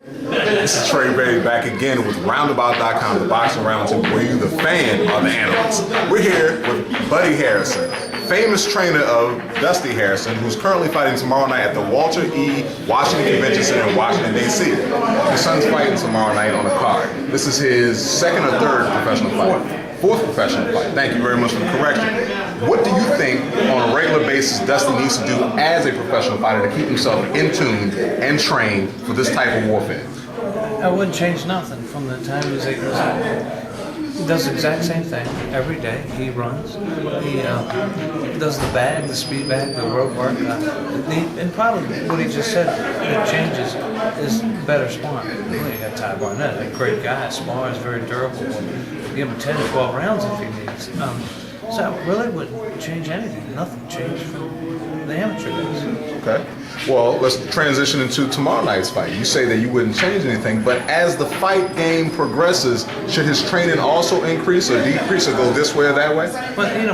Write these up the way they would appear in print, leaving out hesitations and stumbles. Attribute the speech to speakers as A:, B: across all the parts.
A: This is Trey Berry back again with Roundabout.com, the boxing roundtable where you, the fan, are the analyst. We're here with Buddy Harrison, famous trainer of Dusty Harrison, who's currently fighting tomorrow night at the Walter E. Washington Convention Center in Washington, D.C. His son's fighting tomorrow night on the card. This is his second or third professional fight. Fourth professional fight. Thank you very much for the correction. What do you think on a regular basis Dusty needs to do as a professional fighter to keep himself in tune and trained for this type of warfare?
B: I wouldn't change nothing from the time he was 8 years old. He does the exact same thing every day. He runs. He does the bag, the speed bag, the rope work. And probably what he just said that changes is better sparring. Well, you got Ty Barnett, a great guy. Spars, very durable. Give him 10 or 12 rounds if he needs. So I really wouldn't change anything. Nothing changed from the amateur days.
A: Okay. Well, let's transition into tomorrow night's fight. You say that you wouldn't change anything, but as the fight game progresses, should his training also increase or decrease or go this way or that way?
B: But, I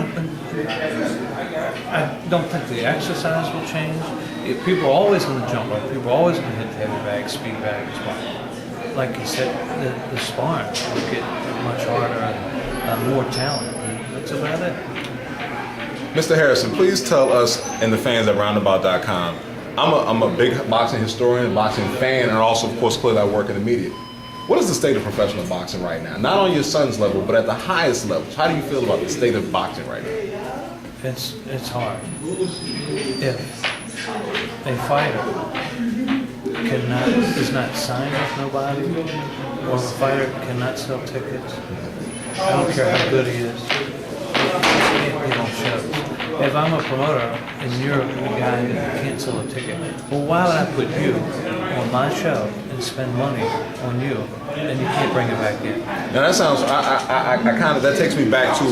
B: don't think the exercise will change. People are always going to jump up. People are always going to hit the heavy bag, speed bag as well. Like you said, the sparring will get much harder and more talent. That's about it.
A: Mr. Harrison, please tell us and the fans at Roundabout.com. I'm a big boxing historian, boxing fan, and also, of course, clearly I work in the media. What is the state of professional boxing right now? Not on your son's level, but at the highest levels. How do you feel about the state of boxing right now?
B: It's hard. If a fighter is not signed with nobody, or the fighter cannot sell tickets, I don't care how good he is, he don't show. If I'm a promoter and you're a guy that can't sell a ticket, well, why would I put you on my show and spend money on you and you can't bring it back in?
A: Now that sounds, that takes me back to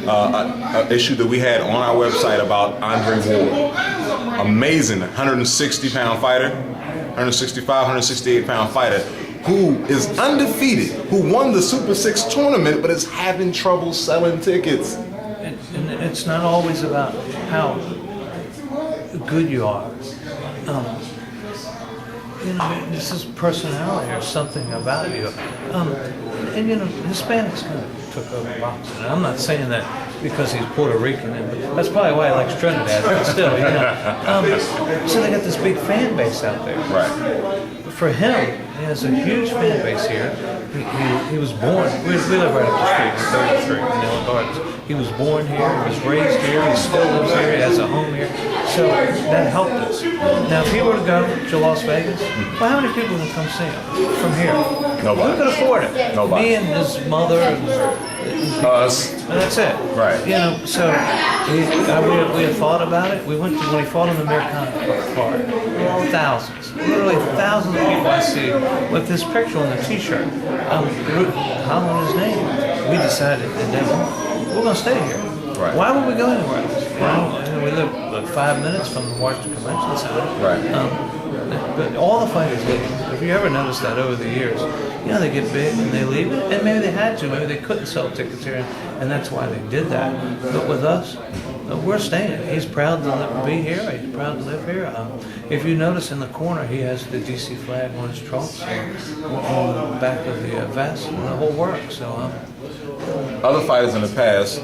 A: an issue that we had on our website about Andre Ward. Amazing 160-pound fighter, 165, 168-pound fighter, who is undefeated, who won the Super 6 tournament, but is having trouble selling tickets.
B: And it's not always about how good you are. This is personality or something about you. And Hispanics kind of took over boxing. And I'm not saying that because he's Puerto Rican, but that's probably why he likes Trinidad. But still, so they got this big fan base out there.
A: Right.
B: For him, he has a huge fan base here. He was born, we live right up the street, 30th Street in Dillon Gardens. He was born here, he was raised here, he still lives here, he has a home here. So that helped us. Now, if he were to go to Las Vegas, well, how many people would come see him from here?
A: Nobody.
B: Who could afford it?
A: Nobody.
B: Me and his mother.
A: Us.
B: And that's it.
A: Right.
B: So we had thought about it. We went to, when he fought on the Americana card, thousands, literally thousands of people I see with this picture on the t-shirt. Hollering his name. We decided, and then we're going to stay here.
A: Right.
B: Why would we go anywhere else? Well, we live like 5 minutes from the Washington Convention Center.
A: Right.
B: But all the fighters leave. If you ever noticed that over the years, they get big and they leave, and maybe they had to, maybe they couldn't sell tickets here, and that's why they did that. But with us, we're staying. He's proud to be here. He's proud to live here. If you notice in the corner, he has the DC flag on his trunks, on the back of the vest, and the whole works. So,
A: other fighters in the past,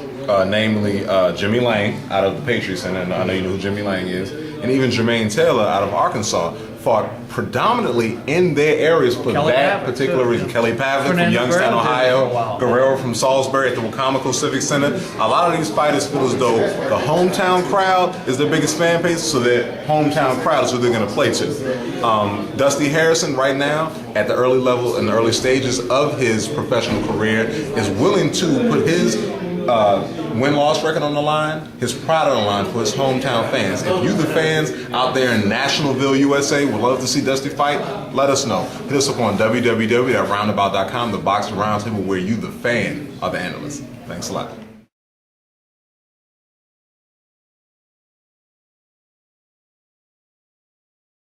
A: namely Jimmy Lang out of the Patriot Center, and I know you know who Jimmy Lang is, and even Jermaine Taylor out of Arkansas, fought predominantly in their areas for that particular reason. Kelly Pavitt from Youngstown, Ohio, Guerrero from Salisbury at the Wacomico Civic Center. A lot of these fighters feel as though the hometown crowd is their biggest fan base, so their hometown crowd is who they're going to play to. Dusty Harrison right now, at the early level and the early stages of his professional career, is willing to put his win-loss record on the line, his pride on the line for his hometown fans. If you, the fans out there in Nationalville, USA, would love to see Dusty fight, let us know. Hit us up on www.roundabout.com, the boxing roundtable where you, the fan, are the analyst. Thanks a lot.